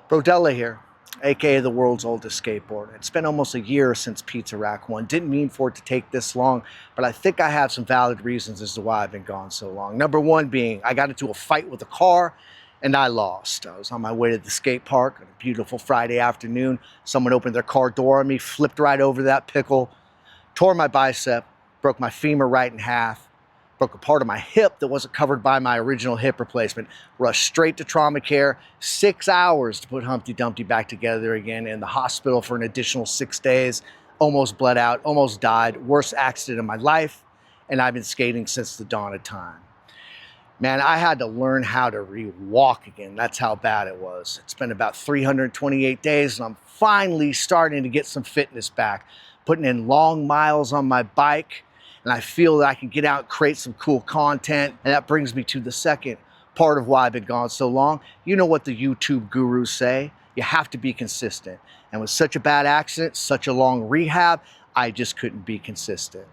BROdela here, aka the world's oldest skateboard. It's been almost a year since Pizza Rack 1. Didn't mean for it to take this long, but I think I have some valid reasons as to why I've been gone so long. Number one being, I got into a fight with a car and I lost. I was on my way to the skate park on a beautiful Friday afternoon. Someone opened their car door on me, flipped right over that pickle, tore my bicep, broke my femur right in half, broke a part of my hip that wasn't covered by my original hip replacement, rushed straight to trauma care, 6 hours to put Humpty Dumpty back together again, in the hospital for an additional 6 days, almost bled out, almost died, worst accident of my life, and I've been skating since the dawn of time. Man, I had to learn how to re-walk again. That's how bad it was. It's been about 328 days, and I'm finally starting to get some fitness back, putting in long miles on my bike, and I feel that I can get out and create some cool content. And that brings me to the second part of why I've been gone so long. You know what the YouTube gurus say. You have to be consistent. And with such a bad accident, such a long rehab, I just couldn't be consistent.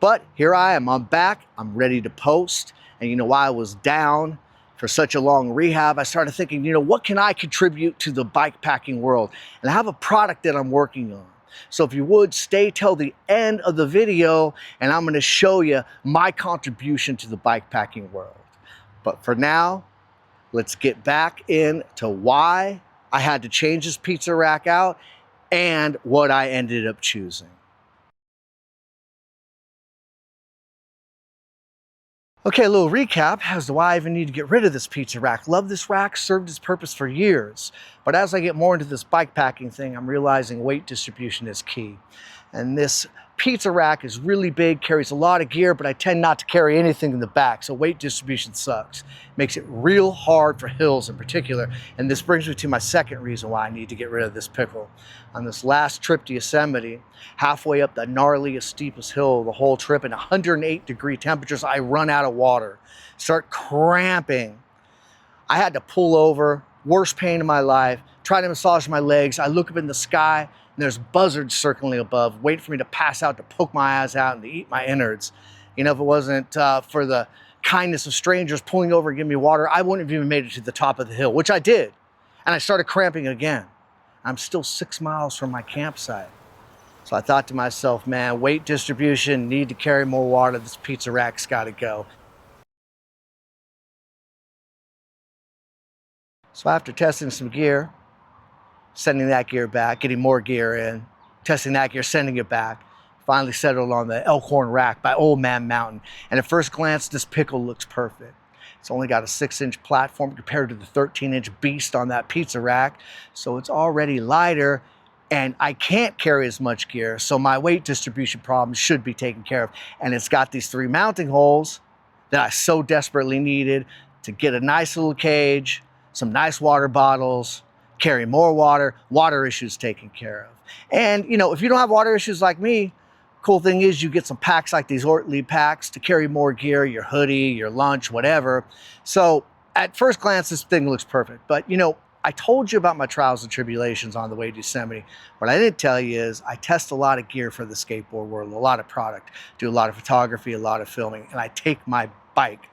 But here I am, I'm back, I'm ready to post. And you know, while I was down for such a long rehab, I started thinking, you know, what can I contribute to the bikepacking world? And I have a product that I'm working on. So if you would, stay till the end of the video and I'm going to show you my contribution to the bikepacking world. But for now, let's get back into why I had to change this pizza rack out and what I ended up choosing. Okay, a little recap as to why I even need to get rid of this pizza rack. Love this rack, served its purpose for years. But as I get more into this bikepacking thing, I'm realizing weight distribution is key. And this pizza rack is really big, carries a lot of gear, but I tend not to carry anything in the back, so weight distribution sucks. Makes it real hard for hills in particular. And this brings me to my second reason why I need to get rid of this pickle. On this last trip to Yosemite, halfway up the gnarliest, steepest hill the whole trip in 108-degree temperatures, I run out of water, start cramping. I had to pull over, worst pain in my life, try to massage my legs. I look up in the sky, and there's buzzards circling above, waiting for me to pass out, to poke my eyes out, and to eat my innards. You know, if it wasn't for the kindness of strangers pulling over and giving me water, I wouldn't have even made it to the top of the hill, which I did. And I started cramping again. I'm still 6 miles from my campsite. So I thought to myself, man, weight distribution, need to carry more water. This pizza rack's got to go. So after testing some gear, sending that gear back, getting more gear in, testing that gear, sending it back, finally settled on the Elkhorn rack by Old Man Mountain. And at first glance, this pickle looks perfect. It's only got a 6-inch platform compared to the 13-inch beast on that pizza rack. So it's already lighter, and I can't carry as much gear, so my weight distribution problem should be taken care of. And it's got these 3 mounting holes that I so desperately needed to get a nice little cage, some nice water bottles, carry more water issues taken care of. And you know, if you don't have water issues like me, cool thing is you get some packs like these Ortlieb packs to carry more gear, your hoodie, your lunch, whatever. So at first glance, this thing looks perfect. But you know, I told you about my trials and tribulations on the way to Yosemite. What I didn't tell you is I test a lot of gear for the skateboard world, a lot of product, do a lot of photography, a lot of filming, and I take my bike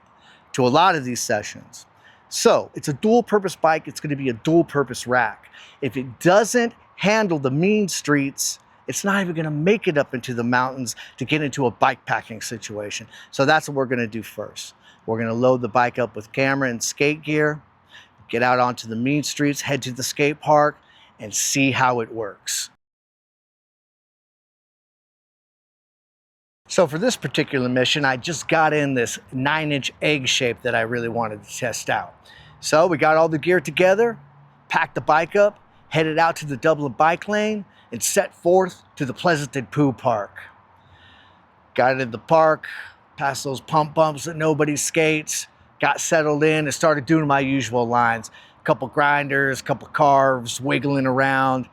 to a lot of these sessions. So it's a dual purpose bike. It's going to be a dual purpose rack. If it doesn't handle the mean streets, it's not even going to make it up into the mountains to get into a bike packing situation. So that's what we're going to do first. We're going to load the bike up with camera and skate gear, get out onto the mean streets, head to the skate park, and see how it works. So for this particular mission, I just got in this 9-inch egg shape that I really wanted to test out. So we got all the gear together, packed the bike up, headed out to the Dublin bike lane, and set forth to the Pleasanton Poo Park. Got in the park, past those pump bumps that nobody skates, got settled in and started doing my usual lines. A couple grinders, a couple carves, wiggling around.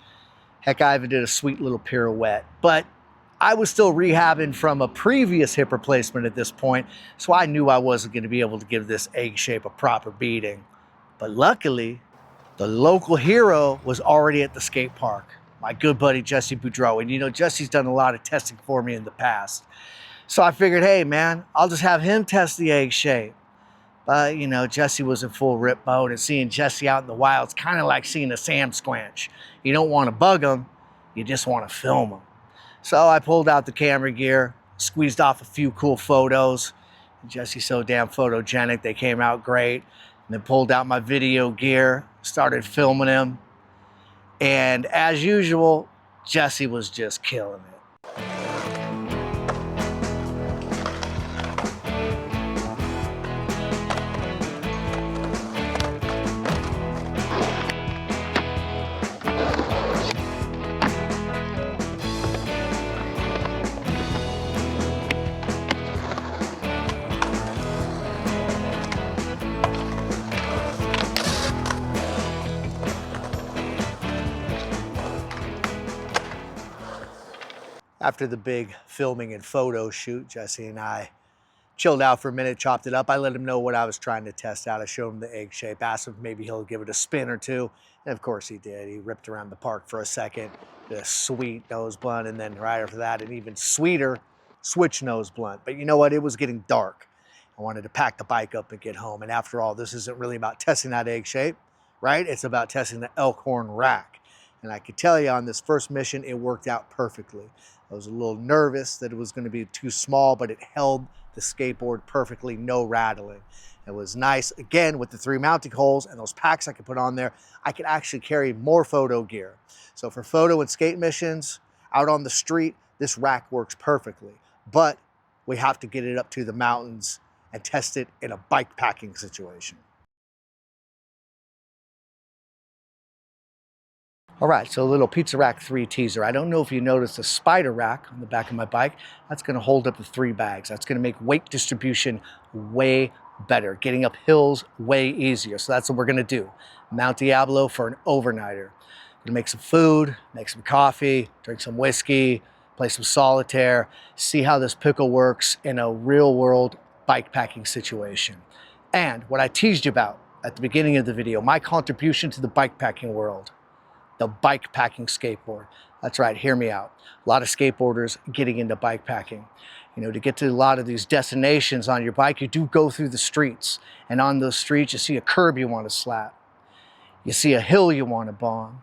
Heck, I even did a sweet little pirouette. But I was still rehabbing from a previous hip replacement at this point, so I knew I wasn't going to be able to give this egg shape a proper beating. But luckily, the local hero was already at the skate park, my good buddy Jesse Boudreau. And you know, Jesse's done a lot of testing for me in the past. So I figured, hey man, I'll just have him test the egg shape. But, you know, Jesse was in full rip mode, and seeing Jesse out in the wild is kind of like seeing a Sam Squanch. You don't want to bug him, you just want to film him. So I pulled out the camera gear, squeezed off a few cool photos. Jesse's so damn photogenic, they came out great. And then pulled out my video gear, started filming him. And as usual, Jesse was just killing it. After the big filming and photo shoot, Jesse and I chilled out for a minute, chopped it up. I let him know what I was trying to test out. I showed him the egg shape, asked him if maybe he'll give it a spin or two. And of course he did. He ripped around the park for a second, did a sweet nose blunt, and then right after that, an even sweeter switch nose blunt. But you know what? It was getting dark. I wanted to pack the bike up and get home. And after all, this isn't really about testing that egg shape, right? It's about testing the Elkhorn rack. And I could tell you on this first mission, it worked out perfectly. I was a little nervous that it was going to be too small, but it held the skateboard perfectly, no rattling. It was nice. Again, with the 3 mounting holes and those packs I could put on there, I could actually carry more photo gear. So for photo and skate missions, out on the street, this rack works perfectly. But we have to get it up to the mountains and test it in a bike packing situation. All right, so a little Pizza Rack 3 teaser. I don't know if you noticed the spider rack on the back of my bike. That's gonna hold up the 3 bags. That's gonna make weight distribution way better, getting up hills way easier. So that's what we're gonna do. Mount Diablo for an overnighter. Gonna make some food, make some coffee, drink some whiskey, play some solitaire, see how this pickle works in a real world bike packing situation. And what I teased you about at the beginning of the video, my contribution to the bike packing world. The bike packing skateboard. That's right, hear me out. A lot of skateboarders getting into bike packing. You know, to get to a lot of these destinations on your bike, you do go through the streets. And on those streets, you see a curb you want to slap. You see a hill you want to bomb.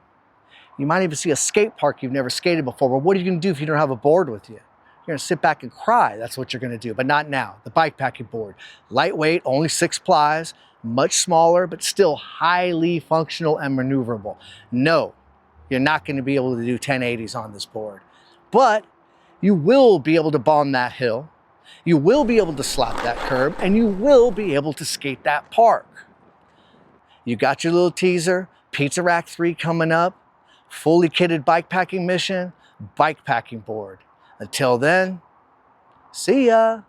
You might even see a skate park you've never skated before. Well, what are you going to do if you don't have a board with you? You're going to sit back and cry. That's what you're going to do, but not now. The bike packing board. Lightweight, only 6 plies, much smaller, but still highly functional and maneuverable. No. You're not going to be able to do 1080s on this board. But you will be able to bomb that hill. You will be able to slap that curb. And you will be able to skate that park. You got your little teaser. Pizza Rack 3 coming up. Fully kitted bike packing mission. Bike packing board. Until then, see ya.